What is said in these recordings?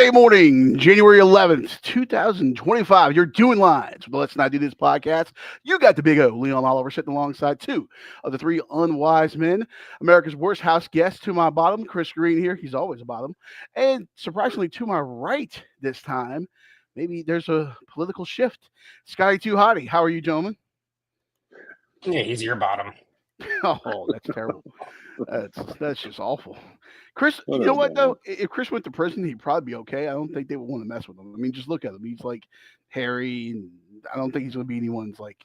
Friday morning, January 11th, 2025. You're doing lines with the Let's Not Do This podcast. You got the big O, Leon Oliver, sitting alongside two of the three unwise men. America's worst house guest to my bottom, Chris Green here. He's always a bottom. And surprisingly, to my right this time, maybe there's a political shift. Scotty Too Hottie. How are you, gentlemen? Yeah, he's your bottom. Oh, that's terrible. That's just awful. Chris, you know what though? If Chris went to prison, he'd probably be okay. I don't think they would want to mess with him. I mean, just look at him. He's like hairy, and I don't think he's going to be anyone's like,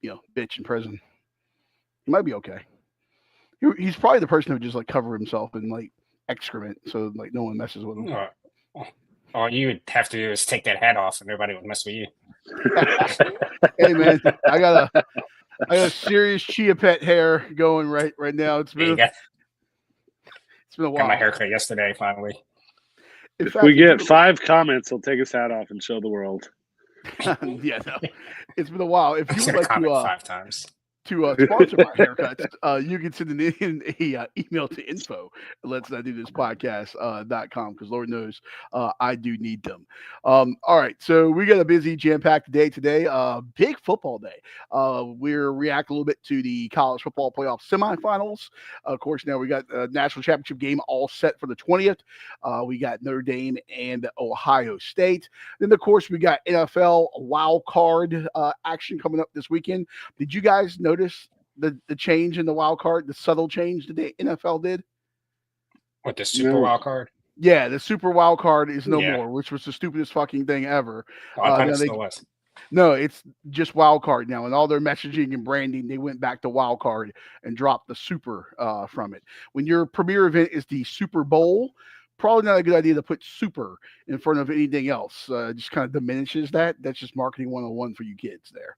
bitch in prison. He might be okay. He's probably the person who would just like cover himself in like excrement, so like no one messes with him. All you would have to do is take that hat off, and nobody would mess with you. Hey man, I got a serious chia pet hair going right now. It's been a while. Got my haircut yesterday, finally. If we get 5 comments, he'll take his hat off and show the world. Yeah, no, it's been a while. If you would like to 5 times to sponsor my haircuts, you can send in a email to info@let's not do this podcast.com because Lord knows I do need them. All right, so we got a busy jam-packed day today. Big football day. We're reacting a little bit to the college football playoff semifinals. Of course, now we got a national championship game all set for the 20th. We got Notre Dame and Ohio State. Then, of course, we got NFL wild card action coming up this weekend. Did you guys notice the change in the wild card, the subtle change that the NFL did? What, the super wild card? Yeah, the super wild card is no more, which was the stupidest fucking thing ever. I thought it still was. No, it's just wild card now, and all their messaging and branding, they went back to wild card and dropped the super from it. When your premier event is the Super Bowl, probably not a good idea to put super in front of anything else. Just kind of diminishes that. That's just marketing 101 for you kids there.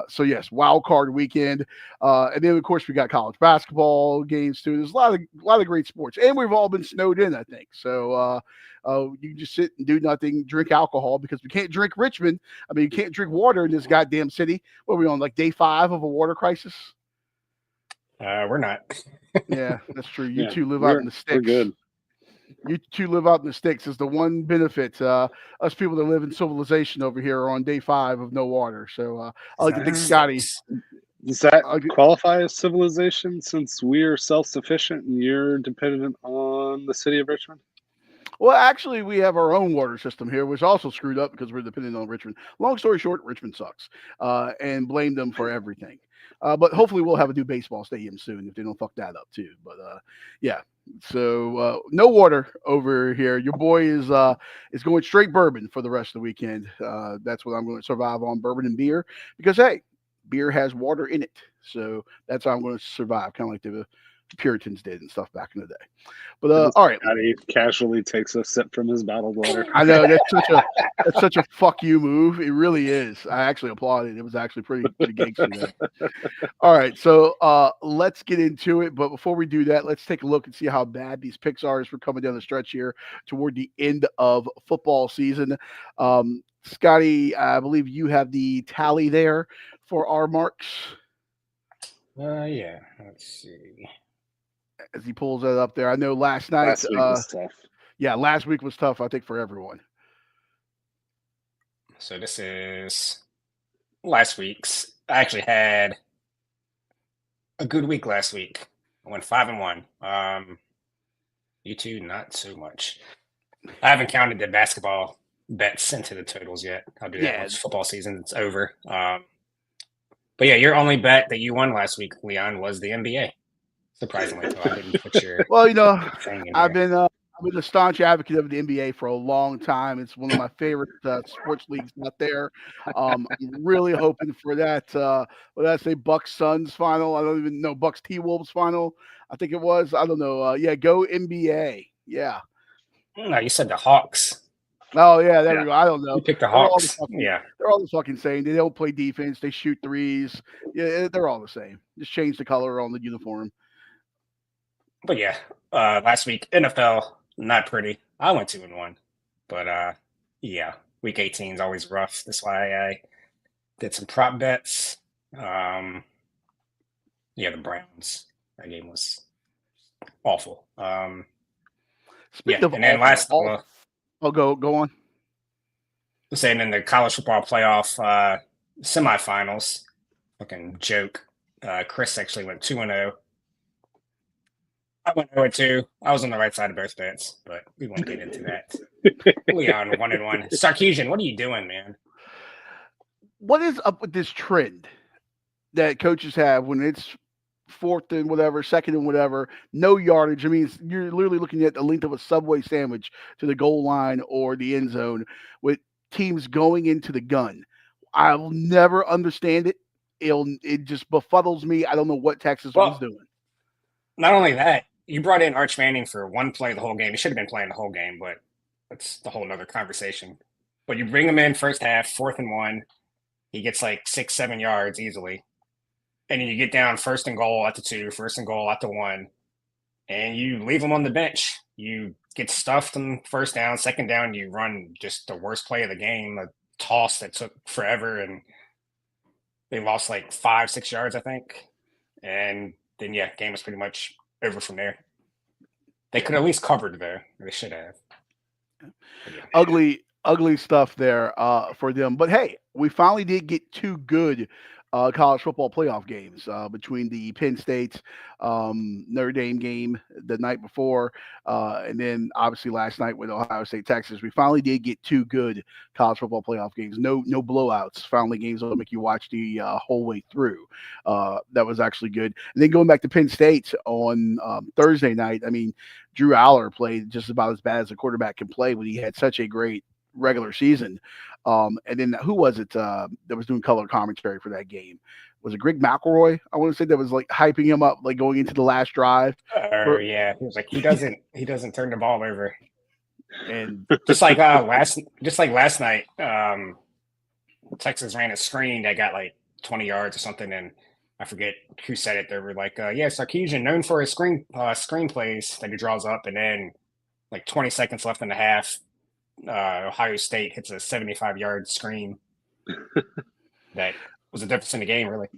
So yes, wild card weekend. And then of course we got college basketball games too. There's a lot of great sports, and we've all been snowed in, I think. So you can just sit and do nothing, drink alcohol because we can't drink Richmond. I mean, you can't drink water in this goddamn city. What are we on, like day 5 of a water crisis? We're not. Yeah, that's true. You two live out in the sticks. We're good. You two live out in the sticks is the one benefit. Us people that live in civilization over here are on day 5 of no water. So I like to think Scotty. Does that qualify as civilization since we're self-sufficient and you're dependent on the city of Richmond? Well, actually, we have our own water system here, which also screwed up because we're dependent on Richmond. Long story short, Richmond sucks, and blame them for everything. But hopefully we'll have a new baseball stadium soon if they don't fuck that up too. But yeah. So no water over here. Your boy is going straight bourbon for the rest of the weekend. That's what I'm going to survive on, bourbon and beer, because hey, beer has water in it. So that's how I'm going to survive, kind of like the Puritans did and stuff back in the day. But all right, he casually takes a sip from his bottled water. I know that's such a fuck you move. It really is. I actually applaud it. It was actually pretty gangster there. All right, so let's get into it. But before we do that, let's take a look and see how bad these picks are as we're coming down the stretch here toward the end of football season. Scotty, I believe you have the tally there for our marks. Yeah. Let's see. As he pulls that up there, I know last night. Last week was tough. Yeah, last week was tough, I think, for everyone. So this is last week's. I actually had a good week last week. I went 5-1. You two, not so much. I haven't counted the basketball bets into the totals yet. I'll do that once football season's over. But yeah, your only bet that you won last week, Leon, was the NBA. Surprisingly, so I didn't put your. Well, I've been a staunch advocate of the NBA for a long time. It's one of my favorite sports leagues out there. I'm really hoping for that. What did I say? Bucks Suns final. I don't even know. Bucks T Wolves final. I think it was. I don't know. Yeah, go NBA. Yeah. No, you said the Hawks. Oh yeah, there we go. I don't know. You picked the Hawks. They're all the fucking same. They don't play defense. They shoot threes. Yeah, they're all the same. Just change the color on the uniform. But yeah, last week, NFL, not pretty. I went 2-1. But yeah, week 18 is always rough. That's why I did some prop bets. Yeah, the Browns. That game was awful. Speaking of and then awful, Oh, go on. Saying in the college football playoff semifinals, fucking joke. Chris actually went 2-0. I went 0-2. I was on the right side of both bets, but we won't get into that. Leon 1-1. Sarkeesian, what are you doing, man? What is up with this trend that coaches have when it's fourth and whatever, second and whatever, no yardage? I mean, you're literally looking at the length of a Subway sandwich to the goal line or the end zone with teams going into the gun. I'll never understand it. It just befuddles me. I don't know what Texas was Well, doing. not only that, you brought in Arch Manning for one play the whole game. He should have been playing the whole game, but that's the whole nother conversation. But you bring him in first half, 4th and 1. He gets like 6-7 yards easily. And then you get down 1st and goal at the 2, 1st and goal at the 1, and you leave him on the bench. You get stuffed on first down, second down, you run just the worst play of the game, a toss that took forever, and they lost like 5-6 yards, I think. And then, yeah, game was pretty much over from there. They could at least covered there. They should have. Yeah. Ugly stuff there for them. But hey, we finally did get two good college football playoff games between the Penn State Notre Dame game the night before, and then obviously last night with Ohio State Texas. We finally did get two good college football playoff games. No blowouts. Finally, games that'll make you watch the whole way through. That was actually good. And then going back to Penn State on Thursday night. I mean, Drew Aller played just about as bad as a quarterback can play when he had such a great regular season. And then who was it that was doing color commentary for that game? Was it Greg McElroy? I want to say that was like hyping him up, like going into the last drive. Yeah, he was like, he doesn't turn the ball over. And just like last night, Texas ran a screen that got like 20 yards or something, and I forget who said it. They were like, yeah, Sarkeesian, known for his screenplays that he draws up, and then like 20 seconds left in the half, Ohio State hits a 75-yard screen. That was the difference in the game, really.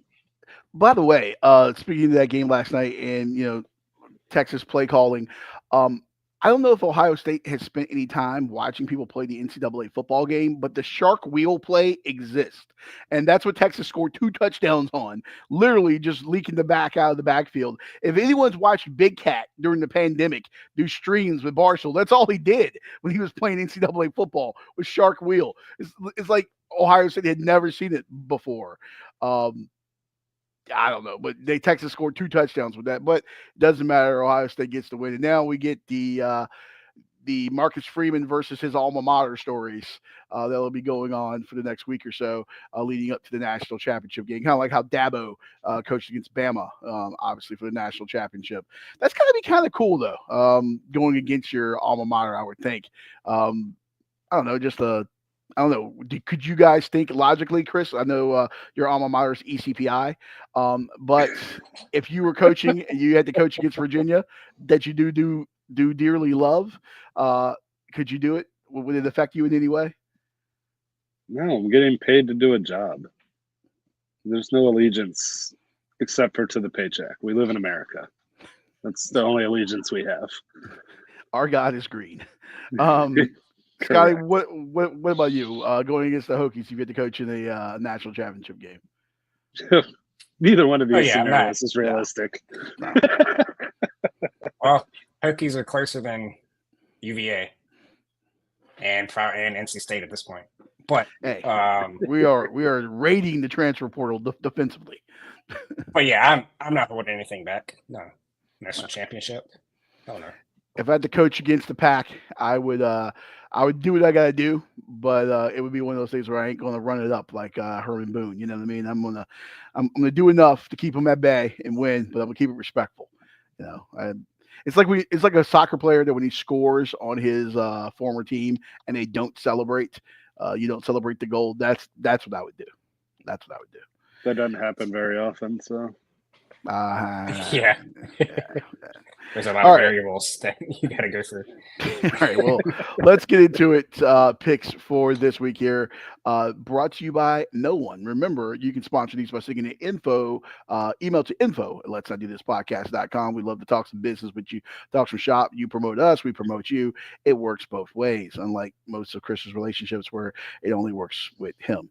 By the way, speaking of that game last night and Texas play calling, I don't know if Ohio State has spent any time watching people play the NCAA football game, but the shark wheel play exists. And that's what Texas scored 2 touchdowns on, literally just leaking the back out of the backfield. If anyone's watched Big Cat during the pandemic do streams with Barstool, that's all he did when he was playing NCAA football was shark wheel. It's like Ohio State had never seen it before. I don't know, but Texas scored 2 touchdowns with that. But it doesn't matter. Ohio State gets the win, and now we get the Marcus Freeman versus his alma mater stories that'll be going on for the next week or so, leading up to the national championship game. Kind of like how Dabo coached against Bama, obviously for the national championship. That's going to be kind of cool though, going against your alma mater. I would think. I don't know, I don't know. Could you guys think logically, Chris? I know your alma mater's ECPI, but if you were coaching and you had to coach against Virginia, that you do dearly love, could you do it? Would it affect you in any way? No, I'm getting paid to do a job. There's no allegiance except for to the paycheck. We live in America. That's the only allegiance we have. Our God is green. Scotty, what about you? Going against the Hokies, you get to coach in a national championship game. Neither one of these scenarios is realistic. No. Well, Hokies are closer than UVA and NC State at this point. But hey, we are raiding the transfer portal defensively. But yeah, I'm not holding anything back. No, national championship. Oh no. If I had to coach against the Pack, I would do what I gotta do, but it would be one of those things where I ain't gonna run it up like Herman Boone. You know what I mean? I'm gonna do enough to keep them at bay and win, but I'm gonna keep it respectful. It's like a soccer player that when he scores on his former team and they don't celebrate, you don't celebrate the goal. That's what I would do. That's what I would do. That doesn't happen very often, so. Yeah. Yeah. There's a lot All of right. variables that you got to go through. All right. Well, let's get into it. Picks for this week here. Brought to you by no one. Remember, you can sponsor these by sending an email to info at let's not do this podcast.com. We love to talk some business with you, talk some shop. You promote us, we promote you. It works both ways, unlike most of Chris's relationships where it only works with him.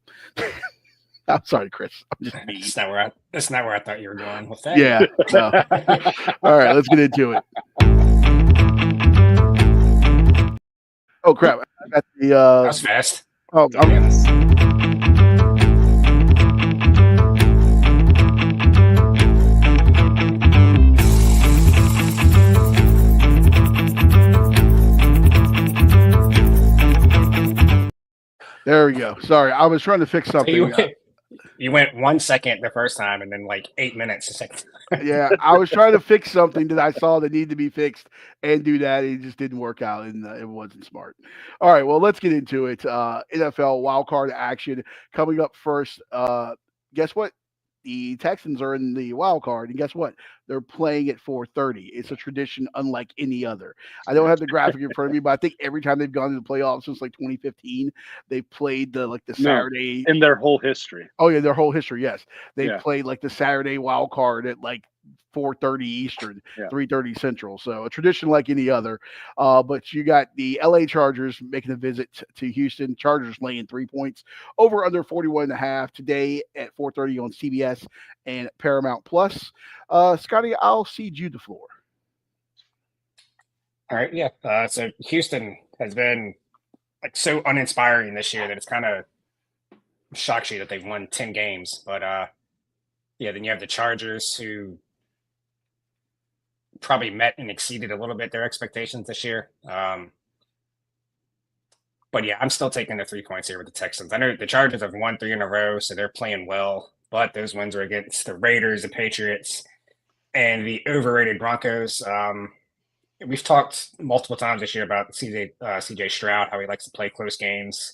I'm sorry, Chris. I'm just mean. That's not where I thought you were going with that. Yeah. No. All right. Let's get into it. Oh, crap. I got the. That was fast. Oh, Oh, yeah. there we go. Sorry. I was trying to fix So something. you went 1 second the first time, and then like 8 minutes the second time. Yeah, I was trying to fix something that I saw that needed to be fixed and do that. It just didn't work out, and it wasn't smart. All right, well, let's get into it. NFL wild card action coming up first. Guess what? The Texans are in the wild card, and guess what? They're playing at 4:30. It's a tradition unlike any other. I don't have the graphic in front of me, but I think every time they've gone to the playoffs since like 2015, they've played the No, Saturday. in their whole history. Oh yeah, their whole history. Yes, they Yeah. played like the Saturday wild card at like 4:30 Eastern, Yeah. 3:30 Central. So a tradition like any other. But you got the LA Chargers making a visit to Houston. Chargers laying 3 points over under 41.5 today at 4:30 on CBS and Paramount Plus. Scotty, I'll cede you the floor. All right, yeah. So Houston has been like so uninspiring this year that it's kind of shocks you that they've won 10 games. But yeah, then you have the Chargers who probably met and exceeded a little bit their expectations this year. But yeah, I'm still taking the 3 points here with the Texans. I know the Chargers have won 3 in a row, so they're playing well. But those wins are against the Raiders, the Patriots, and the overrated Broncos. We've talked multiple times this year about CJ Stroud, how he likes to play close games,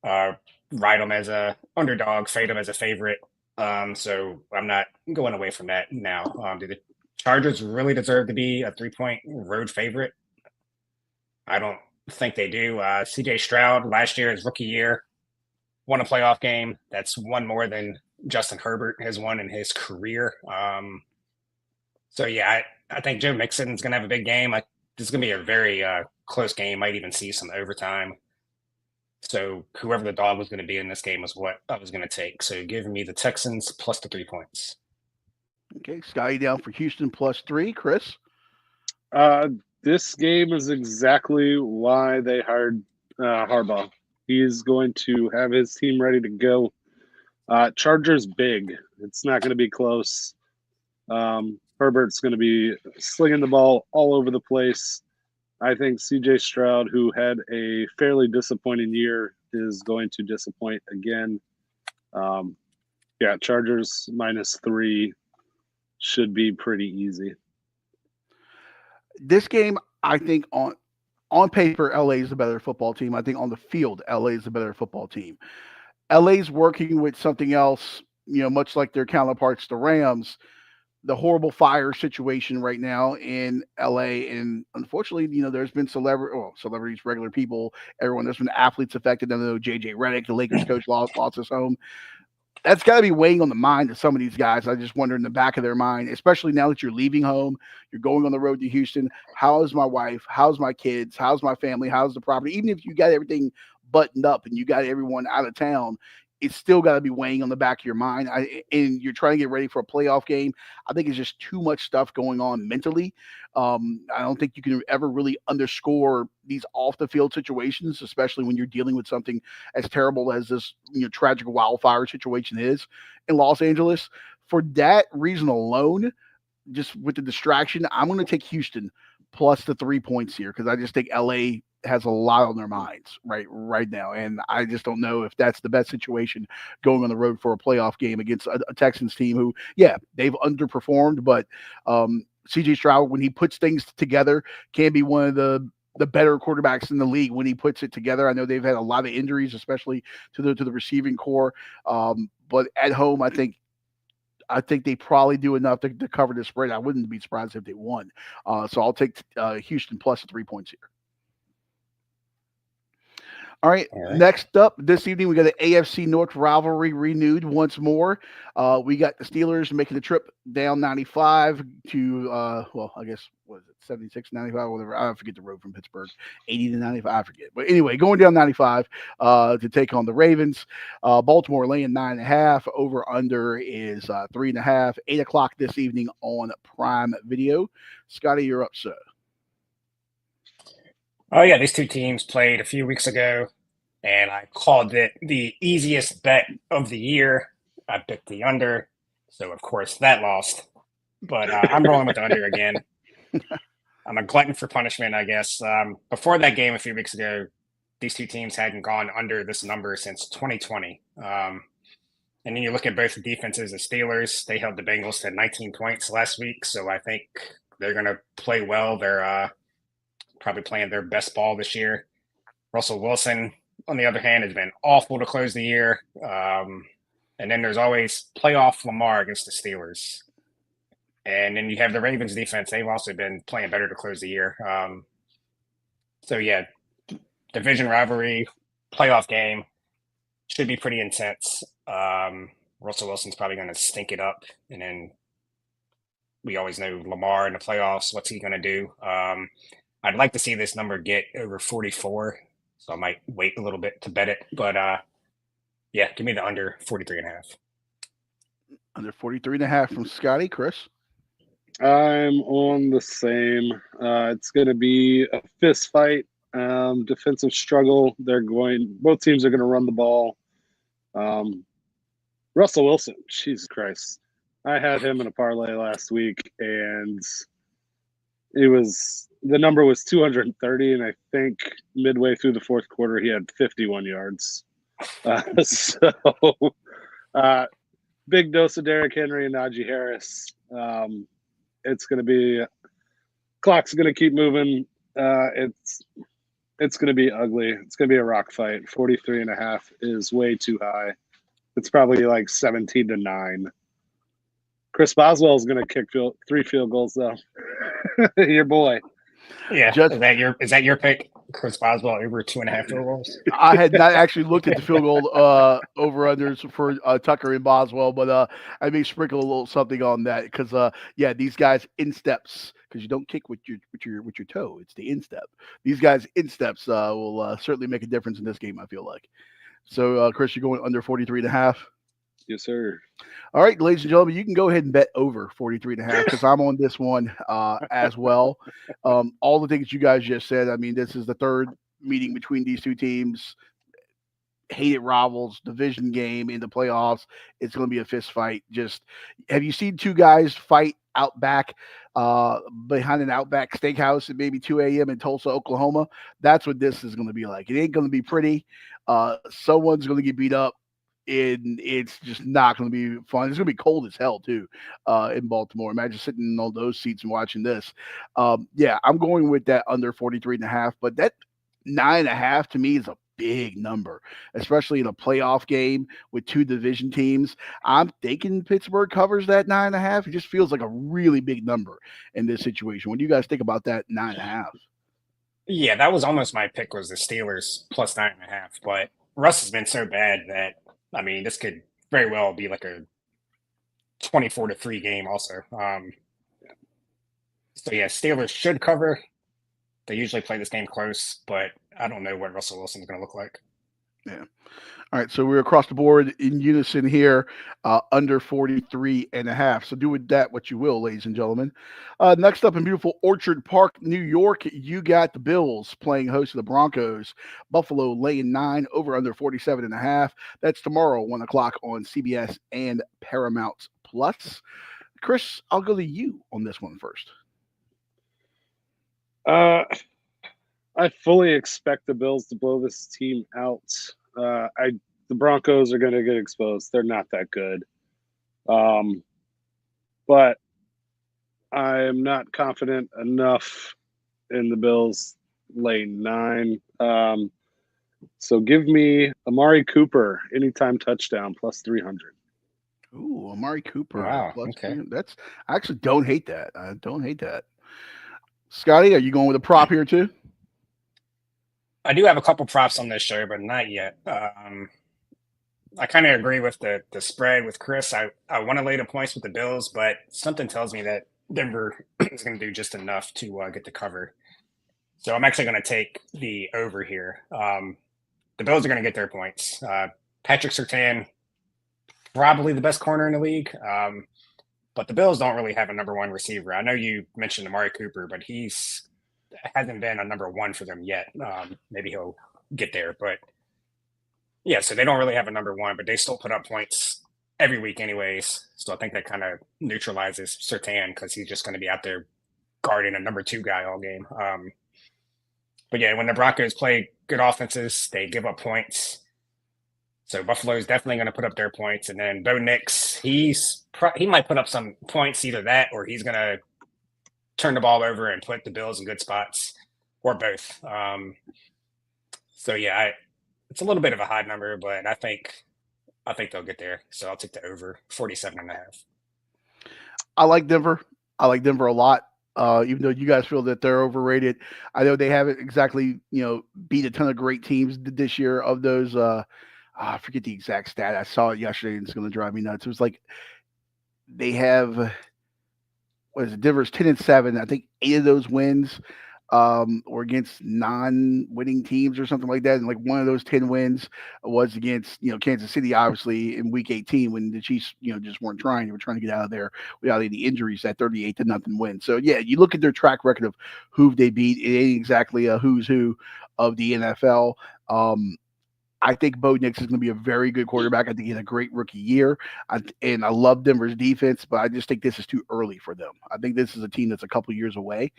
ride him as a underdog, fade him as a favorite. So I'm not going away from that now. Do the Chargers really deserve to be a 3-point road favorite? I don't think they do. CJ Stroud last year, his rookie year, won a playoff game. That's one more than Justin Herbert has won in his career. So yeah, I think Joe Mixon's going to have a big game. This is going to be a very close game. Might even see some overtime. So whoever the dog was going to be in this game was what I was going to take. So give me the Texans plus the 3 points. Okay, Scotty down for Houston +3. Chris? This game is exactly why they hired Harbaugh. He's going to have his team ready to go. Chargers big. It's not going to be close. Herbert's going to be slinging the ball all over the place. I think CJ Stroud, who had a fairly disappointing year, is going to disappoint again. Yeah, Chargers -3 should be pretty easy. This game, I think on paper, LA is a better football team. I think on the field, LA is a better football team. LA's working with something else, much like their counterparts, the Rams, the horrible fire situation right now in LA. And unfortunately, there's been celebrities, regular people, everyone. There's been athletes affected. I know JJ Redick, the Lakers coach, lost his home. That's got to be weighing on the mind of some of these guys. I just wonder in the back of their mind, especially now that you're leaving home, you're going on the road to Houston. How is my wife? How's my kids? How's my family? How's the property? Even if you got everything buttoned up and you got everyone out of town, it's still got to be weighing on the back of your mind. And you're trying to get ready for a playoff game. I think it's just too much stuff going on mentally. I don't think you can ever really underscore these off the field situations, especially when you're dealing with something as terrible as this tragic wildfire situation is in Los Angeles. For that reason alone, just with the distraction, I'm going to take Houston plus the 3 points here because I just think LA has a lot on their minds right now, and I just don't know if that's the best situation going on the road for a playoff game against a Texans team who, yeah, they've underperformed, but CJ Stroud, when he puts things together, can be one of the better quarterbacks in the league when he puts it together. I know they've had a lot of injuries, especially to the receiving core, but at home, I think I think they probably do enough to cover the spread. I wouldn't be surprised if they won. So I'll take Houston plus 3 points here. All right. All right. Next up this evening, we got the AFC North rivalry renewed once more. We got the Steelers making the trip down 95 to, well, I guess, what is it, 76, 95, whatever. I forget the road from Pittsburgh, 80 to 95, I forget. But anyway, going down 95 to take on the Ravens. Baltimore laying 9.5. Over under is 3.5. 8 o'clock this evening on Prime Video. Scotty, you're up, sir. Oh yeah, these two teams played a few weeks ago, and I called it the easiest bet of the year. I picked the under, so of course that lost. But I'm rolling with the under again. I'm a glutton for punishment, I guess. Before that game a few weeks ago, these two teams hadn't gone under this number since 2020. And then you look at both the defenses. The Steelers, they held the Bengals to 19 points last week, so I think they're going to play well. They're probably playing their best ball this year. Russell Wilson, on the other hand, has been awful to close the year. And then there's always playoff Lamar against the Steelers. And then you have the Ravens defense. They've also been playing better to close the year. So, yeah, division rivalry, playoff game should be pretty intense. Russell Wilson's probably going to stink it up. And then we always know Lamar in the playoffs. What's he going to do? I'd like to see this number get over 44, so I might wait a little bit to bet it. But, yeah, give me the under 43.5. Under 43.5 from Scotty. Chris? I'm on the same. It's going to be a fist fight, defensive struggle. Both teams are going to run the ball. Russell Wilson, Jesus Christ. I had him in a parlay last week, and the number was 230, and I think midway through the fourth quarter, he had 51 yards. Big dose of Derrick Henry and Najee Harris. It's going to be clock's going to keep moving. It's going to be ugly. It's going to be a rock fight. 43.5 is way too high. It's probably like 17-9. Chris Boswell is going to kick 3 field goals though. Your boy. Yeah, is that your pick? Chris Boswell over 2.5 field goals. I had not actually looked at the field goal over unders for Tucker and Boswell, but I may sprinkle a little something on that because yeah, these guys insteps because you don't kick with your toe; it's the instep. These guys insteps will certainly make a difference in this game. I feel like. So, Chris, you're going under 43.5. Yes, sir. All right, ladies and gentlemen, you can go ahead and bet over 43.5 because I'm on this one as well. All the things you guys just said. I mean, this is the third meeting between these two teams. Hated rivals, division game in the playoffs. It's going to be a fist fight. Just have you seen two guys fight out back behind an Outback Steakhouse at maybe 2 a.m. in Tulsa, Oklahoma? That's what this is going to be like. It ain't going to be pretty. Someone's going to get beat up. It's just not going to be fun. It's going to be cold as hell too in Baltimore. Imagine sitting in all those seats and watching this. Yeah, I'm going with that under 43.5, but that 9.5 to me is a big number, especially in a playoff game with two division teams. I'm thinking Pittsburgh covers that 9.5. It just feels like a really big number in this situation. What do you guys think about that 9.5? Yeah, that was almost my pick was the Steelers plus 9.5, but Russ has been so bad that I mean, this could very well be like a 24-3 game also. So, yeah, Steelers should cover. They usually play this game close, but I don't know what Russell Wilson's going to look like. Yeah. All right, so we're across the board in unison here, under 43.5. So do with that what you will, ladies and gentlemen. Next up in beautiful Orchard Park, New York, you got the Bills playing host to the Broncos. Buffalo laying 9, over under 47.5. That's tomorrow, 1 o'clock on CBS and Paramount Plus. Chris, I'll go to you on this one first. I fully expect the Bills to blow this team out. The Broncos are going to get exposed. They're not that good. But I am not confident enough in the Bills lane 9. So give me Amari Cooper anytime touchdown plus 300. Ooh, Amari Cooper Wow. plus Okay. 3. That's I actually don't hate that. I don't hate that. Scotty, are you going with a prop here too? I do have a couple props on this show, but not yet. I kind of agree with the spread with Chris. I want to lay the points with the Bills, but something tells me that Denver is going to do just enough to get the cover. So I'm actually going to take the over here. The Bills are going to get their points. Patrick Surtain, probably the best corner in the league. But the Bills don't really have a number one receiver. I know you mentioned Amari Cooper, but he's hasn't been a number one for them yet. Maybe he'll get there, but yeah, so they don't really have a number one, but they still put up points every week, anyways. So I think that kind of neutralizes Sertan because he's just going to be out there guarding a number two guy all game. But yeah, when the Broncos play good offenses, they give up points. So Buffalo is definitely going to put up their points, and then Bo Nix, he might put up some points, either that or he's going to turn the ball over and put the Bills in good spots, or both. So yeah, it's a little bit of a high number, but I think they'll get there. So I'll take the over 47.5. I like Denver. I like Denver a lot. Even though you guys feel that they're overrated, I know they haven't exactly, beat a ton of great teams this year. Of those, I forget the exact stat. I saw it yesterday, and it's going to drive me nuts. It was like they have, what is it? Denver's 10-7. I think 8 of those wins or against non-winning teams or something like that. And like one of those 10 wins was against, Kansas City, obviously in week 18 when the Chiefs, just weren't trying. They were trying to get out of there without any injuries, that 38-0 win. So yeah, you look at their track record of who they beat. It ain't exactly a who's who of the NFL. I think Bo Nix is going to be a very good quarterback. I think he had a great rookie year. And I love Denver's defense, but I just think this is too early for them. I think this is a team that's a couple years away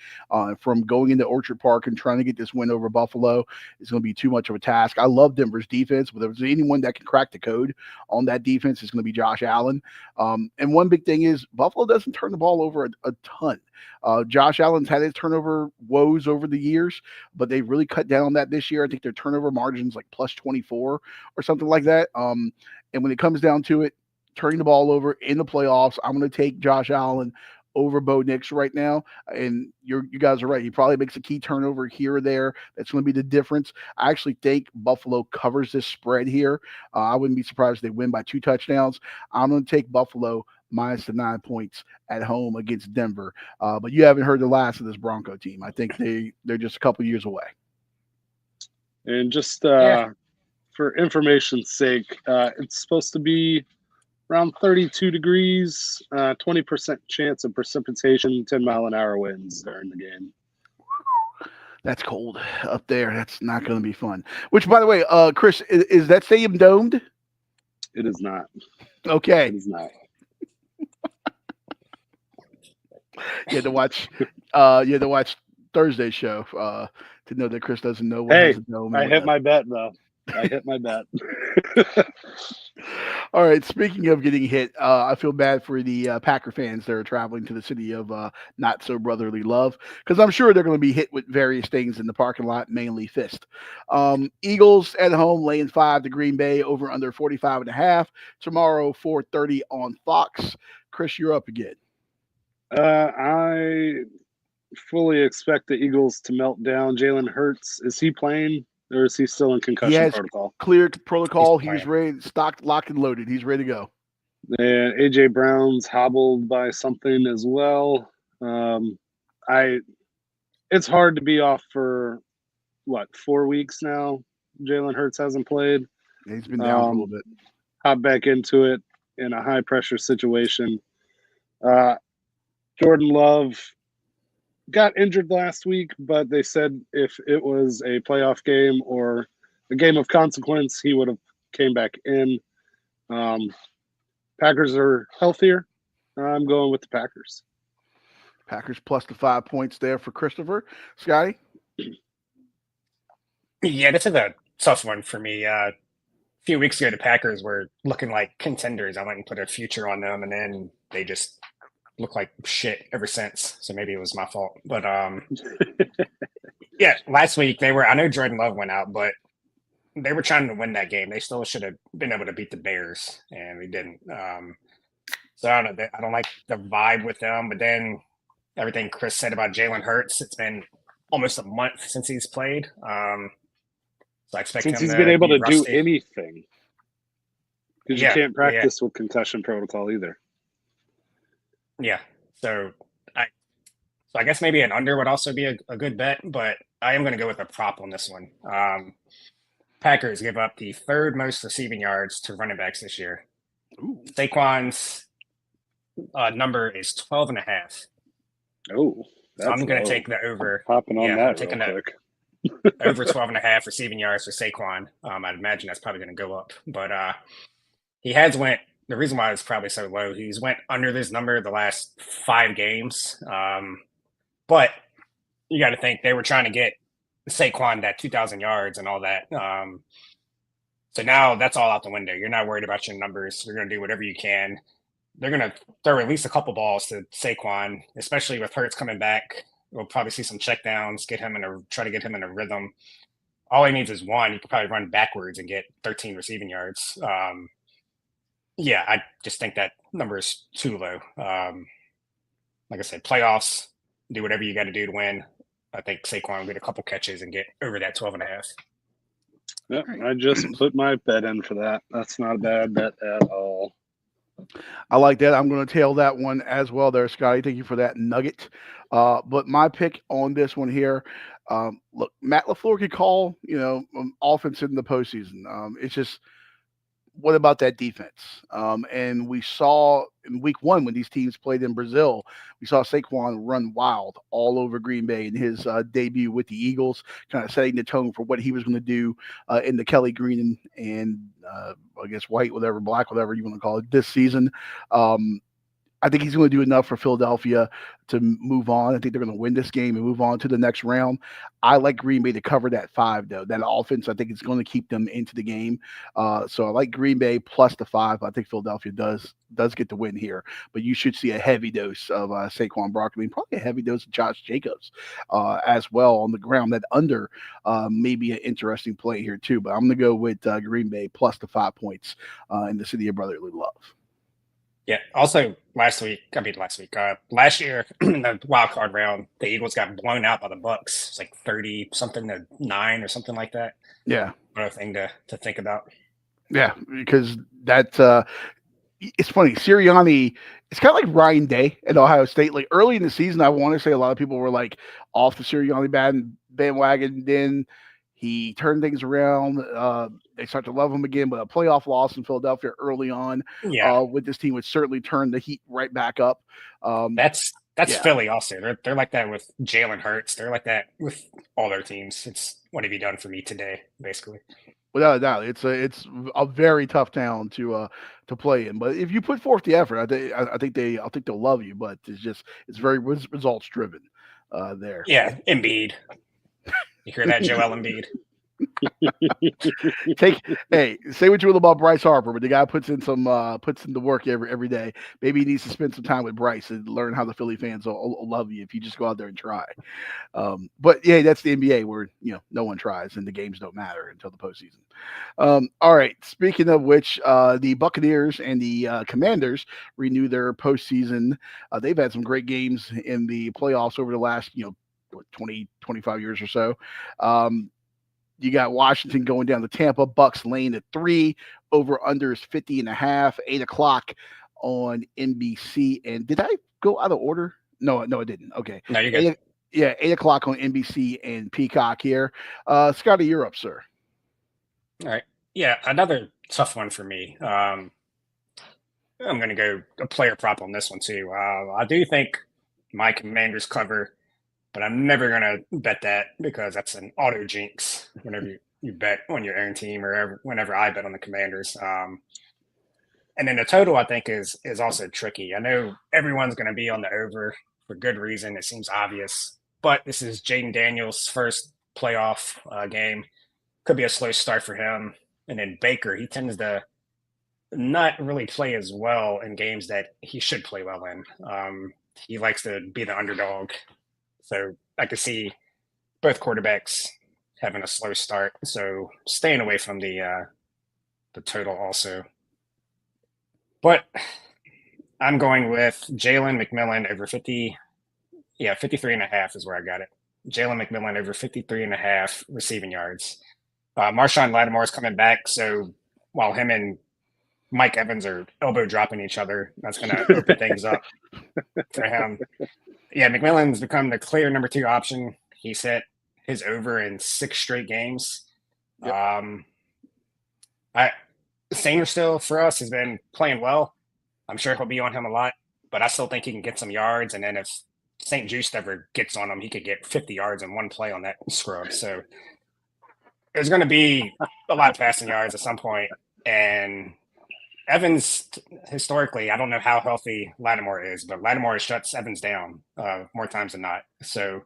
from going into Orchard Park and trying to get this win over Buffalo. It's going to be too much of a task. I love Denver's defense, but if there's anyone that can crack the code on that defense, it's going to be Josh Allen. And one big thing is Buffalo doesn't turn the ball over a ton. Josh Allen's had his turnover woes over the years, but they've really cut down on that this year. I think their turnover margin's like plus 24 or something like that. And when it comes down to it, turning the ball over in the playoffs, I'm going to take Josh Allen over Bo Nix right now. And you guys are right. He probably makes a key turnover here or there. That's going to be the difference. I actually think Buffalo covers this spread here. I wouldn't be surprised if they win by 2 touchdowns. I'm going to take Buffalo minus the 9 points at home against Denver. But you haven't heard the last of this Bronco team. I think they're just a couple years away. And just Yeah. for information's sake, it's supposed to be around 32 degrees, 20% chance of precipitation, 10-mile-an-hour winds during the game. That's cold up there. That's not going to be fun. Which, by the way, Chris, is that stadium domed? It is not. Okay. It is not. You had to watch. You had to watch Thursday's show to know that Chris doesn't know what has a dome. I hit my bet, though. I hit my bet. All right. Speaking of getting hit, I feel bad for the Packer fans that are traveling to the city of not so brotherly love, because I'm sure they're going to be hit with various things in the parking lot, mainly fist. Eagles at home laying 5 to Green Bay, over under 45.5 tomorrow, 4:30 on Fox. Chris, you're up again. I fully expect the Eagles to melt down. Jalen Hurts, is he playing or is he still in concussion protocol? Clear protocol. He's He's ready, stocked, locked, and loaded. He's ready to go. And AJ Brown's hobbled by something as well. It's hard to be off for 4 weeks now. Jalen Hurts hasn't played. Yeah, he's been down for a little bit. Hop back into it in a high pressure situation. Jordan Love got injured last week, but they said if it was a playoff game or a game of consequence, he would have came back in. Packers are healthier. I'm going with the Packers. Packers plus the 5 points there for Christopher. Scotty? Yeah, this is a tough one for me. A few weeks ago, the Packers were looking like contenders. I went and put a future on them, and then they just look like shit ever since. So maybe it was my fault. But yeah, last week I know Jordan Love went out, but they were trying to win that game. They still should have been able to beat the Bears, and we didn't. So I don't know. I don't like the vibe with them. But then everything Chris said about Jalen Hurts, it's been almost a month since he's played. So I expect Since him he's been to able be to do rusty. anything, because you Yeah, can't yeah, practice with concussion protocol either. yeah. So I so I guess maybe an under would also be a good bet, but I am going to go with a prop on this one. Packers give up the third most receiving yards to running backs this year. Ooh. Saquon's number is 12 and a half. Oh, So I'm that's going to low. take the over. Hopping on Yeah, I'm that real taking the quick. over 12 and a half receiving yards for Saquon. I'd imagine that's probably going to go up. But he has went, the reason why it's probably so low, he's went under this number the last 5 games. But you got to think they were trying to get Saquon that 2,000 yards and all that. So now that's all out the window. You're not worried about your numbers. You're going to do whatever you can. They're going to throw at least a couple balls to Saquon, especially with Hurts coming back. We'll probably see some checkdowns, try to get him in a rhythm. All he needs is one. You could probably run backwards and get 13 receiving yards. Yeah, I just think that number is too low. Like I said, playoffs, do whatever you got to do to win. I think Saquon will get a couple catches and get over that 12 and a half. Yep, I just put my bet in for that. That's not a bad bet at all. I like that. I'm going to tail that one as well there, Scotty. Thank you for that nugget. But my pick on this one here, look, Matt LaFleur could call, offense in the postseason. It's just, what about that defense? And we saw in week one when these teams played in Brazil, we saw Saquon run wild all over Green Bay in his debut with the Eagles, kind of setting the tone for what he was going to do in the Kelly Green and I guess white, whatever, black, whatever you want to call it, this season. I think he's going to do enough for Philadelphia to move on. I think they're going to win this game and move on to the next round. I like Green Bay to cover that 5, though. That offense, I think, is going to keep them into the game. So I like Green Bay plus the 5. I think Philadelphia does get the win here. But you should see a heavy dose of Saquon Barkley and probably a heavy dose of Josh Jacobs as well on the ground. That under may be an interesting play here, too. But I'm going to go with Green Bay plus the 5 points in the city of brotherly love. Yeah. Also, last year, in the wild card round, the Eagles got blown out by the Bucks. It's like 30 something to 9 or something like that. Yeah. Another thing to think about. Yeah, because that it's funny. Sirianni, it's kind of like Ryan Day at Ohio State. Like early in the season, I want to say a lot of people were like off the Sirianni bandwagon. Then he turned things around. They start to love him again, but a playoff loss in Philadelphia early on Yeah. with this team would certainly turn the heat right back up. That's yeah. Philly also. They're like that with Jalen Hurts. They're like that with all their teams. It's what have you done for me today, basically. Without a doubt, it's a very tough town to play in. But if you put forth the effort, I think they'll love you. But it's very results driven there. Yeah, Embiid. You hear that, Joel Embiid? Say what you will about Bryce Harper, but the guy puts in the work every day. Maybe he needs to spend some time with Bryce and learn how the Philly fans will love you if you just go out there and try. But yeah, that's the NBA where no one tries and the games don't matter until the postseason. All right. Speaking of which, the Buccaneers and the Commanders renew their postseason. They've had some great games in the playoffs over the last 20, 25 years or so. You got Washington going down to Tampa, Bucks laying at 3, over under is 50.5, 8:00 on NBC. And did I go out of order? No, I didn't. Okay. No, you're good. 8:00 on NBC and Peacock here. Scotty, you're up, sir. All right. Yeah, another tough one for me. I'm going to go a player prop on this one too. I do think my Commanders cover, but I'm never going to bet that because that's an auto jinx whenever you bet on your own team or whenever I bet on the Commanders. And then the total, I think, is also tricky. I know everyone's going to be on the over for good reason. It seems obvious. But this is Jaden Daniels' first playoff game. Could be a slow start for him. And then Baker, he tends to not really play as well in games that he should play well in. He likes to be the underdog. So I could see both quarterbacks having a slow start. So staying away from the total also. But I'm going with Jalen McMillan over 50. Yeah, 53.5 is where I got it. Jalen McMillan over 53.5 receiving yards. Marshawn Lattimore's coming back, so while him and Mike Evans are elbow dropping each other, that's going to open things up for him. Yeah, McMillan's become the clear number 2 option. He set his over in 6 straight games. Yep. I Sainer still for us has been playing well. I'm sure he'll be on him a lot, but I still think he can get some yards. And then if St. Juice ever gets on him, he could get 50 yards in one play on that scrub. So there's going to be a lot of passing yards at some point. And Evans, historically, I don't know how healthy Lattimore is, but Lattimore shuts Evans down more times than not. So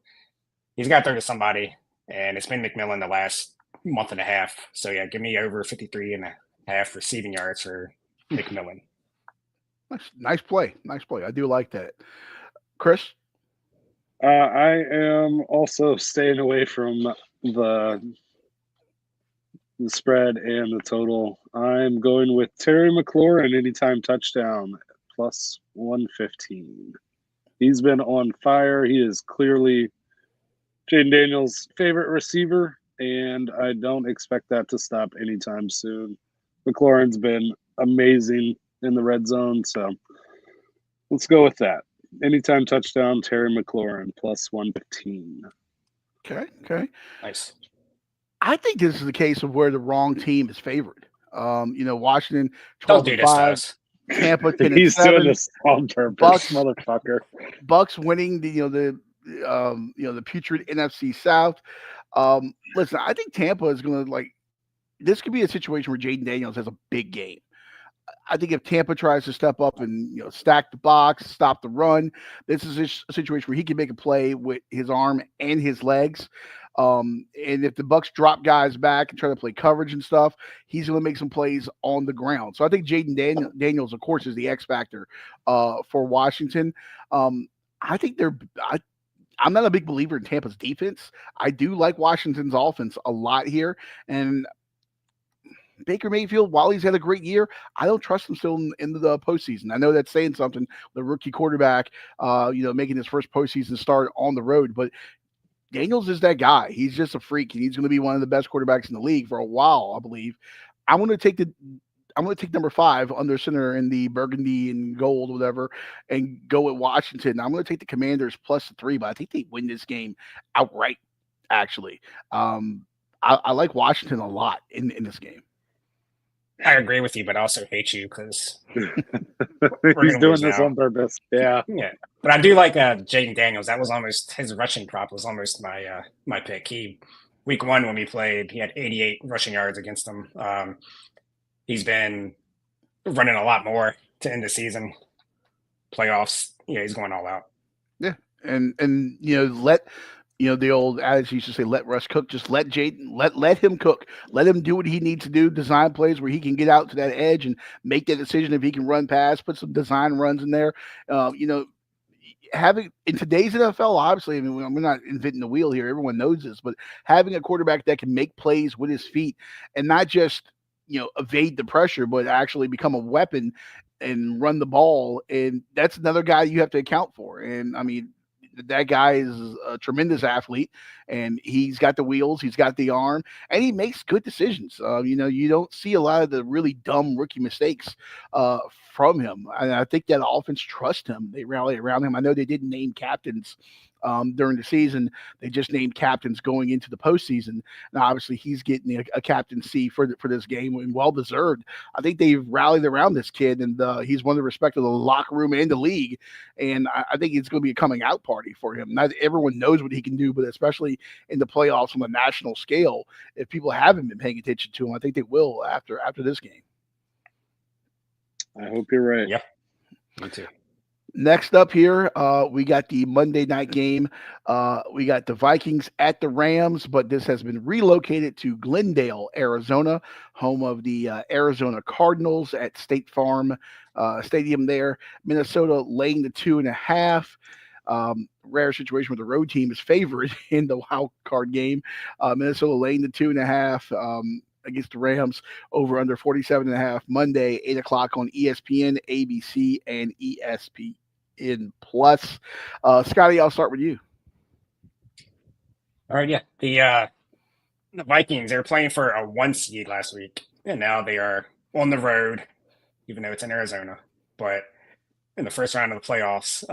he's got to throw to somebody. And it's been McMillan the last month and a half. So yeah, give me over 53.5 receiving yards for McMillan. Nice play. I do like that. Chris? I am also staying away from the spread and the total. I'm going with Terry McLaurin anytime touchdown plus 115. He's been on fire. He is clearly Jaden Daniels' favorite receiver, and I don't expect that to stop anytime soon. McLaurin's been amazing in the red zone, so let's go with that. Anytime touchdown, Terry McLaurin plus 115. Okay. Nice. I think this is the case of where the wrong team is favored. Washington Don't 12 do and this to 5, us. Tampa 10 and He's 7. doing this on purpose, Bucks. motherfucker. Bucks winning the putrid NFC South. Listen, I think Tampa is going to this could be a situation where Jaden Daniels has a big game. I think if Tampa tries to step up and stack the box, stop the run, this is a situation where he can make a play with his arm and his legs. And if the Bucks drop guys back and try to play coverage and stuff, he's going to make some plays on the ground. So I think Jaden Daniels, of course, is the X factor for Washington. I think I'm not a big believer in Tampa's defense. I do like Washington's offense a lot here, and Baker Mayfield, while he's had a great year, I don't trust him still into the postseason. I know that's saying something. The rookie quarterback, making his first postseason start on the road, but Daniels is that guy. He's just a freak, and he's going to be one of the best quarterbacks in the league for a while, I believe. I'm going to take number 5 under center in the burgundy and gold, whatever, and go at Washington. I'm going to take the Commanders plus 3, but I think they win this game outright. Actually, I like Washington a lot in this game. I agree with you, but I also hate you because he's doing this on purpose. Yeah. But I do like Jaden Daniels. That was almost his rushing prop was almost my pick. Week 1 when we played, he had 88 rushing yards against him. He's been running a lot more to end the season. Playoffs, he's going all out. Yeah, and the old adage used to say, "Let Russ cook." Just let Jaden let him cook. Let him do what he needs to do. Design plays where he can get out to that edge and make that decision if he can run past. Put some design runs in there. Having in today's NFL, obviously, I mean, we're not inventing the wheel here. Everyone knows this, but having a quarterback that can make plays with his feet and not just evade the pressure, but actually become a weapon and run the ball, and that's another guy you have to account for. And I mean, that guy is a tremendous athlete, and he's got the wheels, he's got the arm, and he makes good decisions. You don't see a lot of the really dumb rookie mistakes from him. And I think that offense trusts him. They rally around him. I know they didn't name captains during the season. They just named captains going into the postseason. Now, obviously, he's getting a captaincy for this game, and well deserved. I think they've rallied around this kid, and he's one of the respect of the locker room and the league. And I think it's going to be a coming out party for him. Not everyone knows what he can do, but especially in the playoffs on the national scale, if people haven't been paying attention to him, I think they will after this game. I hope you're right. Yeah, me too. Next up here, we got the Monday night game. We got the Vikings at the Rams, but this has been relocated to Glendale, Arizona, home of the Arizona Cardinals at State Farm Stadium there. Minnesota laying the 2.5. Rare situation where the road team is favored in the wild card game. Minnesota laying the 2.5. against the Rams, over under 47.5. Monday, 8 o'clock on ESPN, ABC, and ESPN Plus. Scotty, I'll start with you. All right, yeah. The Vikings, they were playing for a 1 seed last week, and now they are on the road, even though it's in Arizona. But in the first round of the playoffs,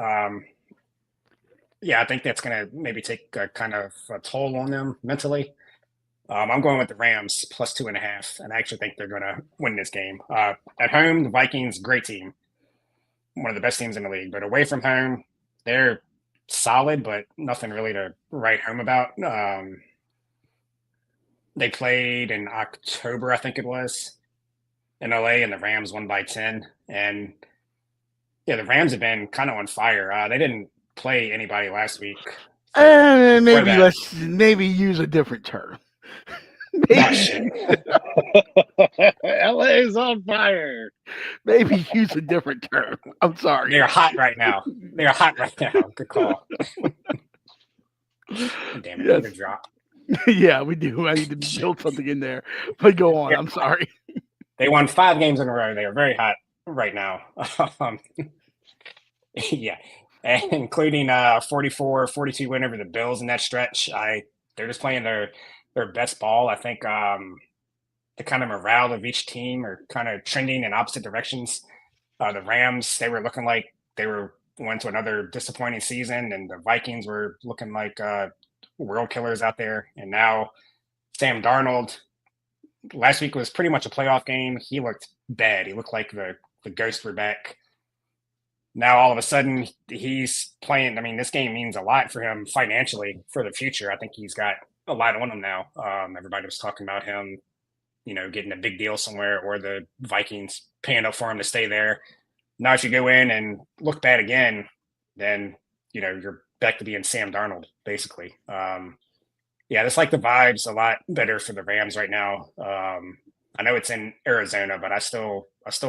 yeah, I think that's going to maybe take a kind of a toll on them mentally. I'm going with the Rams plus 2.5, and I actually think they're going to win this game. At home, the Vikings, great team, one of the best teams in the league. But away from home, they're solid, but nothing really to write home about. They played in October, I think it was, in LA, and the Rams won by 10. And yeah, the Rams have been kind of on fire. They didn't play anybody last week. So before Maybe that, let's use a different term. oh, shit. LA's on fire. Maybe use a different term. I'm sorry. They're hot right now. They're hot right now. Good call. Damn it, Yes. need a drop. Yeah, we do. I need to build something in there. But go on. Yeah. I'm sorry. They won 5 games in a row. They are very hot right now. Yeah, and including 44-42 win over the Bills in that stretch. They're just playing their best ball. I think the kind of morale of each team are kind of trending in opposite directions. The Rams, they were looking like they were went to another disappointing season, and the Vikings were looking like world killers out there. And now Sam Darnold, last week was pretty much a playoff game. He looked bad. He looked like the ghosts were back. Now all of a sudden he's playing. I mean, this game means a lot for him financially for the future. I think he's got a lot on him now. Everybody was talking about him, getting a big deal somewhere, or the Vikings paying up for him to stay there. Now, if you go in and look bad again, then you're back to being Sam Darnold, basically. Yeah, it's like the vibes a lot better for the Rams right now. I know it's in Arizona, but I still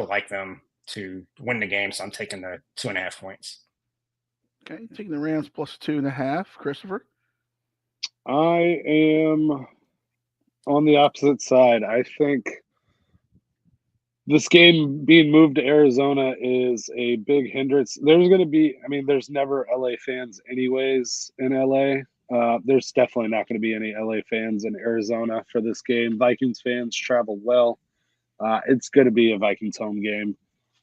like them to win the game, so I'm taking the 2.5 points. Okay, taking the Rams plus 2.5. Christopher? I am on the opposite side. I think this game being moved to Arizona is a big hindrance. There's going to be, there's never LA fans anyways in LA. There's definitely not going to be any LA fans in Arizona for this game. Vikings fans travel well. It's going to be a Vikings home game.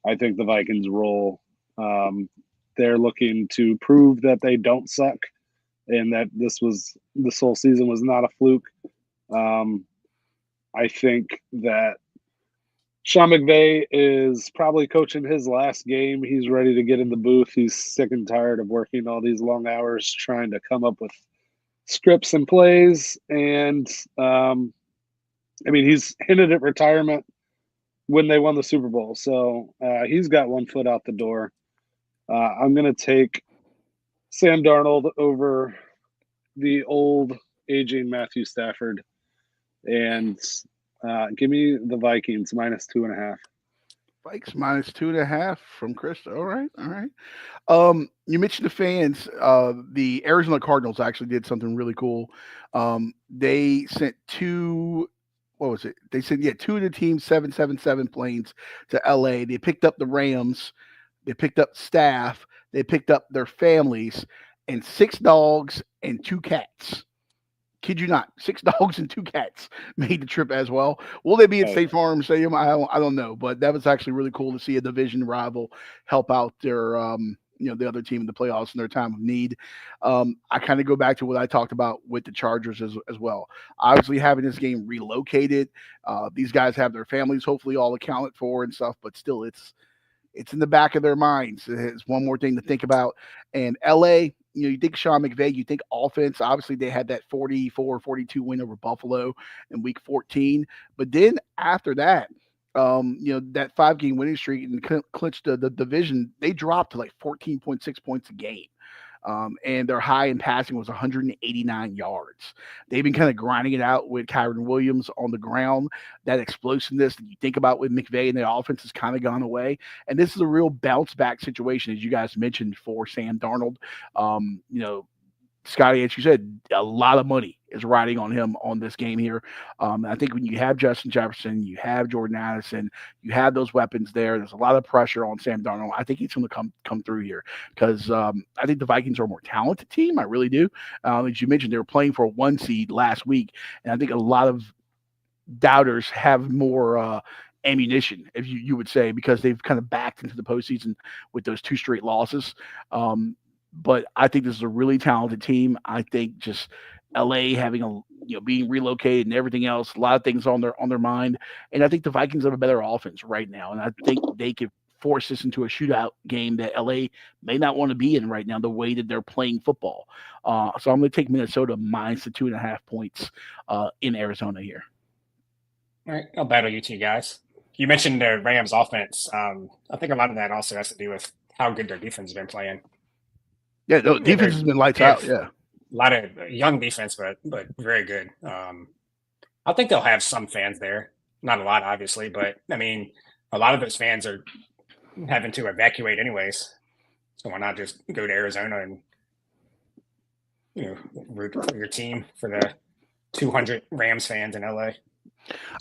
I think the Vikings roll. They're looking to prove that they don't suck and that this whole season was not a fluke. I think that Sean McVay is probably coaching his last game. He's ready to get in the booth. He's sick and tired of working all these long hours trying to come up with scripts and plays. And, he's hinted at retirement when they won the Super Bowl. So he's got one foot out the door. I'm going to take Sam Darnold over the old aging Matthew Stafford. And give me the Vikings minus 2.5. Vikes minus 2.5 from Chris. All right. You mentioned the fans. The Arizona Cardinals actually did something really cool. They sent two. What was it? They sent two of the team's 777 planes to LA. They picked up the Rams. They picked up staff. They picked up their families and 6 dogs and 2 cats. Kid you not, 6 dogs and 2 cats made the trip as well. Will they be at State Farm Stadium? I don't know, but that was actually really cool to see a division rival help out their the other team in the playoffs in their time of need. I kind of go back to what I talked about with the Chargers as well. Obviously, having this game relocated, these guys have their families hopefully all accounted for and stuff, but still, it's in the back of their minds. It's one more thing to think about. And LA, you think Sean McVay, you think offense. Obviously, they had that 44-42 win over Buffalo in week 14. But then after that, that 5-game winning streak and clinched the division, they dropped to like 14.6 points a game. And their high in passing was 189 yards. They've been kind of grinding it out with Kyron Williams on the ground. That explosiveness that you think about with McVay and the offense has kind of gone away. And this is a real bounce back situation, as you guys mentioned, for Sam Darnold. Scotty, as you said, a lot of money is riding on him on this game here. I think when you have Justin Jefferson, you have Jordan Addison, you have those weapons there. There's a lot of pressure on Sam Darnold. I think he's going to come through here because I think the Vikings are a more talented team. I really do. As you mentioned, they were playing for a 1 seed last week, and I think a lot of doubters have more ammunition, if you would say, because they've kind of backed into the postseason with those 2 straight losses. But I think this is a really talented team. I think just LA having being relocated and everything else, a lot of things on their mind, and I think the Vikings have a better offense right now, and I think they could force this into a shootout game that LA may not want to be in right now, the way that they're playing football. So I'm going to take Minnesota minus the 2.5 points in Arizona here. All right, I'll battle you two guys. You mentioned the Rams offense. I think a lot of that also has to do with how good their defense has been playing. Yeah, no, defense has been lights out. Yeah, a lot of young defense, but very good. I think they'll have some fans there. Not a lot, obviously, but I mean, a lot of those fans are having to evacuate anyways. So why not just go to Arizona and root for your team for the 200 Rams fans in LA?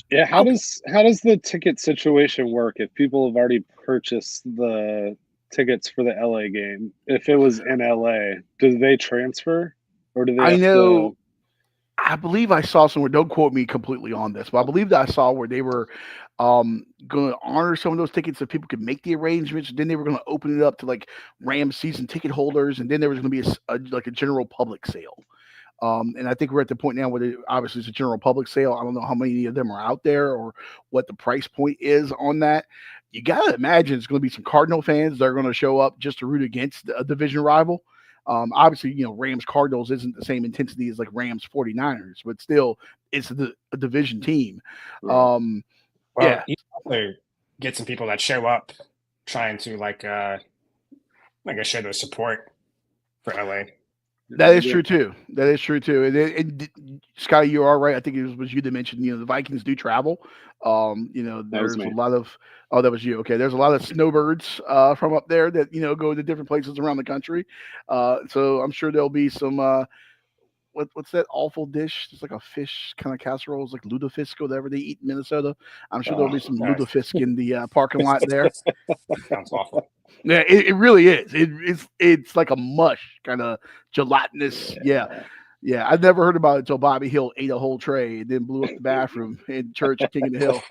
Yeah, how does the ticket situation work if people have already purchased the tickets for the LA game? If it was in LA, do they transfer, or do they? I believe I saw somewhere. Don't quote me completely on this, but I believe that I saw where they were going to honor some of those tickets so people could make the arrangements. Then they were going to open it up to like Rams season ticket holders, and then there was going to be like a general public sale. And I think we're at the point now where obviously it's a general public sale. I don't know how many of them are out there or what the price point is on that. You got to imagine it's going to be some Cardinal fans that are going to show up just to root against a division rival. Obviously, Rams Cardinals isn't the same intensity as like Rams 49ers, but still it's a division team. Well, you also get some people that show up trying to show their support for LA. That is true too. And Scotty, you are right. I think it was you that mentioned, the Vikings do travel. There's a lot of, that was you. Okay. There's a lot of snowbirds from up there that, go to different places around the country. So I'm sure there'll be some, what's that awful dish? It's like a fish kind of casserole. It's like lutefisk or whatever they eat in Minnesota. I'm sure there'll be some lutefisk in the parking lot there. Sounds awful. Yeah, it really is. It's like a mush kind of gelatinous. Yeah. I've never heard about it until Bobby Hill ate a whole tray and then blew up the bathroom in church at King of the Hill.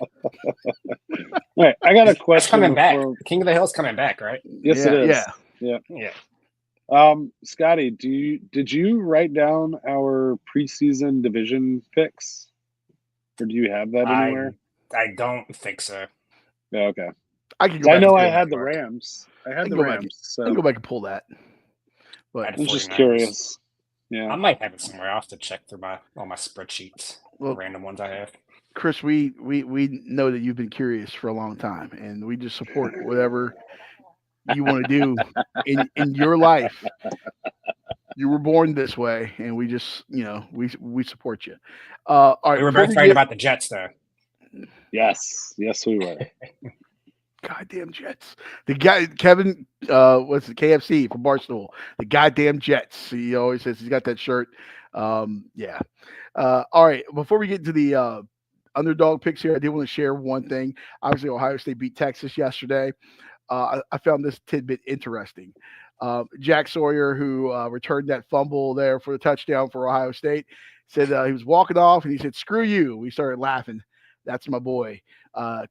Right, I got a question. It's coming back. King of the Hill's coming back, right? Yes, it is. Yeah. Scotty, did you write down our preseason division picks, or do you have that anywhere? I don't think so. Yeah, okay. I know I had the Rams. I can go back and pull that. But I'm just curious. Yeah, I might have it somewhere. I'll have to check through all my spreadsheets, the random ones I have. Chris, we know that you've been curious for a long time, and we just support whatever you want to do in your life. You were born this way, and we just we support you. All right, we were both right about the Jets, though. Yes, we were. Goddamn Jets. The guy, Kevin, what's the KFC from Barstool? The goddamn Jets. He always says he's got that shirt. Yeah. All right. Before we get to the underdog picks here, I did want to share one thing. Obviously, Ohio State beat Texas yesterday. I found this tidbit interesting. Jack Sawyer, who returned that fumble there for the touchdown for Ohio State, said he was walking off and he said, "Screw you." We started laughing. That's my boy.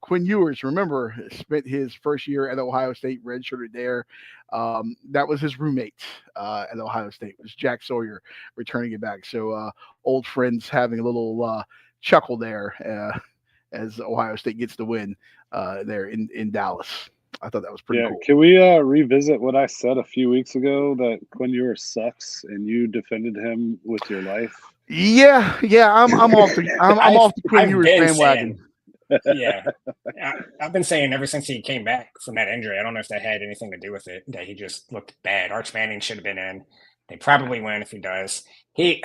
Quinn Ewers, remember, spent his first year at Ohio State, redshirted there. That was his roommate at Ohio State, was Jack Sawyer, returning it back. So old friends having a little chuckle there as Ohio State gets the win there in Dallas. I thought that was pretty cool. Can we revisit what I said a few weeks ago, that Quinn Ewers sucks and you defended him with your life? Yeah, I'm off the Quinn Ewers bandwagon. Yeah, I've been saying ever since he came back from that injury. I don't know if that had anything to do with it, that he just looked bad. Arch Manning should have been in. They probably win if he does. I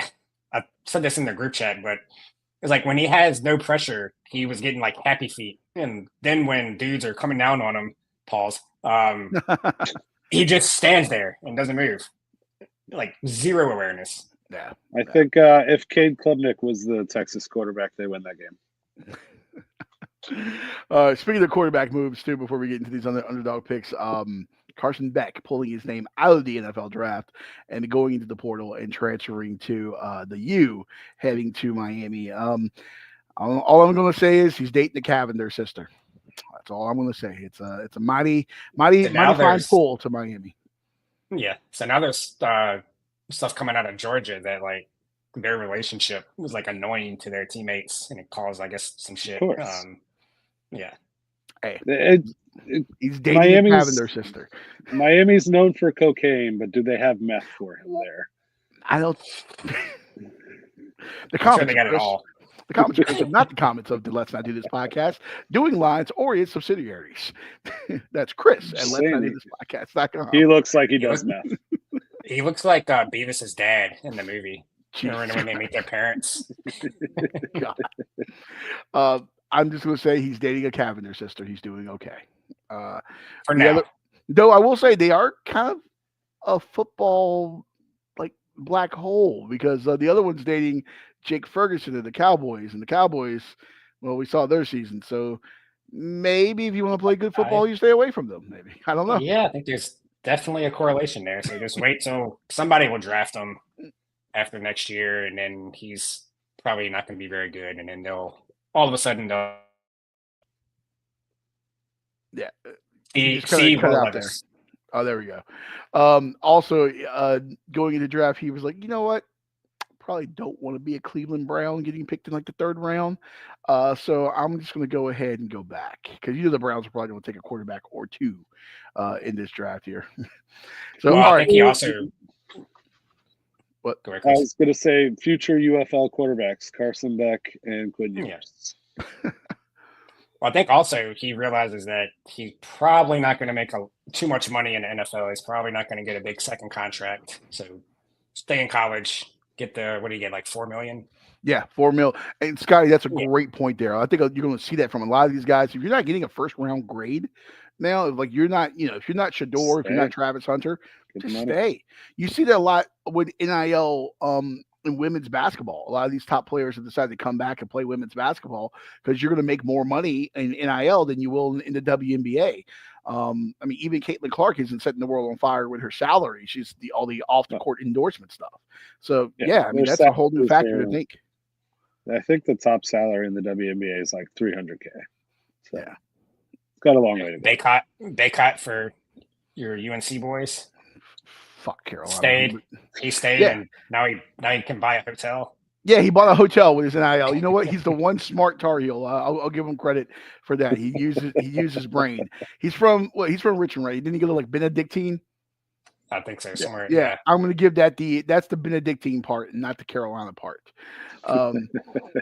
said this in the group chat, but it's like when he has no pressure, he was getting like happy feet, and then when dudes are coming down on him, he just stands there and doesn't move. like zero awareness. Yeah. I think if Cade Klubnik was the Texas quarterback, they win that game. Speaking of quarterback moves, too, before we get into these underdog picks, Carson Beck pulling his name out of the NFL draft and going into the portal and transferring to the U, heading to Miami. All I'm going to say is he's dating the Cavender sister. That's all I'm going to say. It's a mighty So now fine there's pull to Miami. yeah. So now there's stuff coming out of Georgia that like their relationship was like annoying to their teammates, and it caused, I guess, some Of shit. course. Yeah. Hey, It, he's dating the Cavender sister. Miami's known for cocaine, but do they have meth for him there? I don't. The I'm sure comments, they got it Chris. all. The comments, Chris, are not the comments of the Let's Not Do This podcast, doing lines or its subsidiaries. That's Chris at Just Let's Not Do saying, This podcast.com. he looks like he He, does look, meth. he looks like Beavis's dad in the movie. Jesus Remember when they meet their parents? God. I'm just going to say he's dating a Cavender sister. He's doing okay. For now. Though I will say they are kind of a football like black hole because the other one's dating Jake Ferguson of the Cowboys, and the Cowboys, well, we saw their season, so maybe if you want to play good football, you stay away from them. Maybe I don't know. Yeah, I think there's definitely a correlation there. So just wait till somebody will draft him after next year, and then he's probably not going to be very good, and then they'll all of a sudden they'll Yeah, see cut Will out there. Levis. Oh, there we go. Also, going into draft, he was like, you know what? Probably don't want to be a Cleveland Brown getting picked in like the third round. So I'm just going to go ahead and go back because the Browns are probably going to take a quarterback or two in this draft here. So, Well, all I right. think he also. What? Go ahead, I Chris. was going to say future UFL quarterbacks, Carson Beck and Quinn Ewers. Well, I think also he realizes that he's probably not going to make too much money in the NFL. He's probably not going to get a big second contract. So stay in college, get the what do you get, like $4 million? Yeah, $4 million. And Scotty, that's a great point there. I think you're going to see that from a lot of these guys. If you're not getting a first round grade now, like you're not, if you're not Shador, if you're not Travis Hunter, just stay. You see that a lot with NIL in women's basketball. A lot of these top players have decided to come back and play women's basketball because you're going to make more money in NIL than you will in the WNBA. I mean, even Caitlin Clark isn't setting the world on fire with her salary. She's all the off the court endorsement stuff. So I mean, that's a whole new factor to think. I think the top salary in the WNBA is like $300K. So it's got a long way to go. Baycott for your UNC boys. Fuck Carolina. He stayed, and now he can buy a hotel. Yeah, he bought a hotel with his NIL. You know what? He's the one smart Tar Heel. I'll give him credit for that. He uses brain. He's from Richmond, right? Didn't he go to like Benedictine? I think so, somewhere. Yeah. I'm going to give that's the Benedictine part and not the Carolina part. All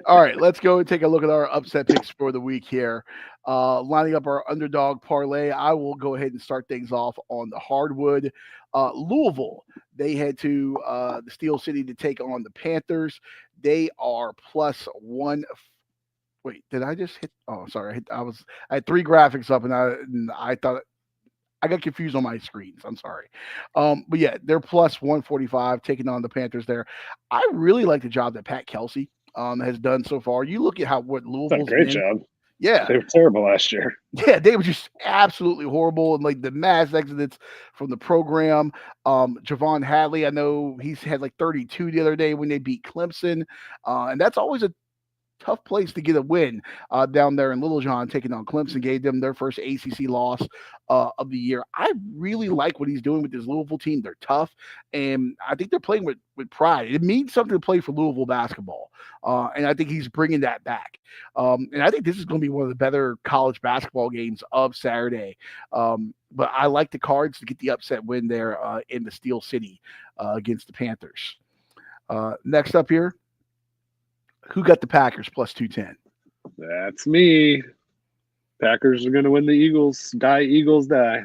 right, let's go and take a look at our upset picks for the week here. Lining up our underdog parlay, I will go ahead and start things off on the hardwood. Louisville, they head to the Steel City to take on the Panthers. They are +1. Wait, did I just hit? Oh, sorry. I had three graphics up, and I thought I got confused on my screens. I'm sorry. But yeah, they're +145 taking on the Panthers there. I really like the job that Pat Kelsey has done so far. You look at what Louisville's great job. Yeah. They were terrible last year. Yeah, they were just absolutely horrible. And like the mass exits from the program. Javon Hadley, I know he's had like 32 the other day when they beat Clemson. And that's always a tough place to get a win down there in Littlejohn, taking on Clemson, gave them their first ACC loss of the year. I really like what he's doing with this Louisville team. They're tough, and I think they're playing with pride. It means something to play for Louisville basketball, and I think he's bringing that back. And I think this is going to be one of the better college basketball games of Saturday. But I like the Cards to get the upset win there in the Steel City against the Panthers. Next up here, who got the Packers +210? That's me. Packers are going to win the Eagles. Eagles die.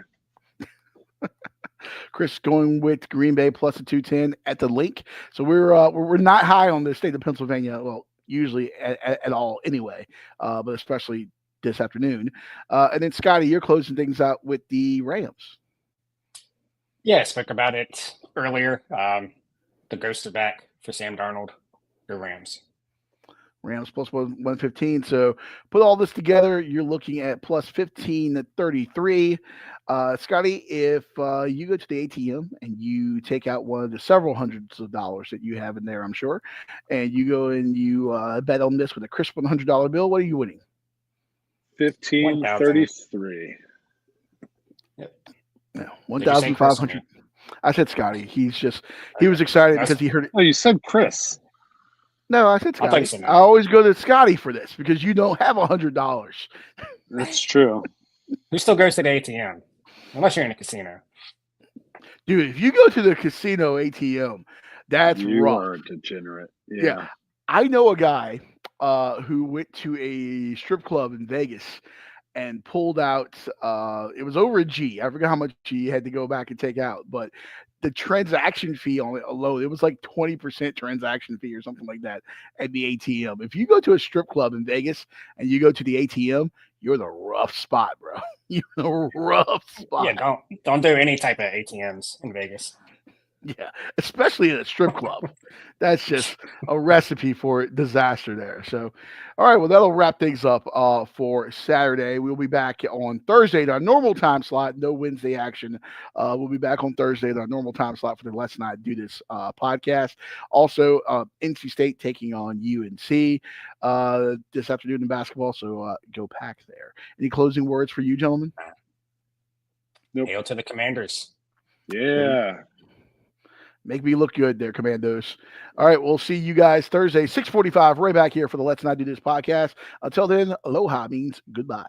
Chris going with Green Bay +210 at the link. So we're not high on the state of Pennsylvania. Well, usually at all anyway, but especially this afternoon. And then Scotty, you're closing things out with the Rams. Yeah, I spoke about it earlier. The ghosts are back for Sam Darnold. Go Rams. Rams plus 115. So put all this together, you're looking at plus 1533. Scotty, if you go to the ATM and you take out one of the several hundreds of dollars that you have in there, I'm sure, and you go and you bet on this with a crisp $100 bill, what are you winning? 1533. Yep. No, Did you say Chris? 1,500. I said Scotty. He was excited because he heard it. Oh, you said Chris. No, I said I thought Scotty. you said I always go to Scotty for this because you don't have $100. That's true. Who still goes to the ATM? Unless you're in a casino. Dude, if you go to the casino ATM, that's you rough. are a degenerate. Yeah. I know a guy who went to a strip club in Vegas and pulled out it was over a G. I forget how much he had to go back and take out, but the transaction fee on it alone, it was like 20% transaction fee or something like that at the ATM. If you go to a strip club in Vegas and you go to the ATM, you're in a rough spot, bro. You're in a rough spot. Yeah, don't do any type of ATMs in Vegas. Yeah, especially in a strip club. That's just a recipe for disaster there. So, all right, well, that'll wrap things up for Saturday. We'll be back on Thursday at our normal time slot. No Wednesday action. We'll be back on Thursday at our normal time slot for the Let's Not Do This podcast. Also, NC State taking on UNC this afternoon in basketball. So go Pack there. Any closing words for you, gentlemen? Nope. Hail to the Commanders. Yeah. Make me look good there, Commandos. All right, we'll see you guys Thursday, 6:45, right back here for the Let's Not Do This podcast. Until then, aloha means goodbye.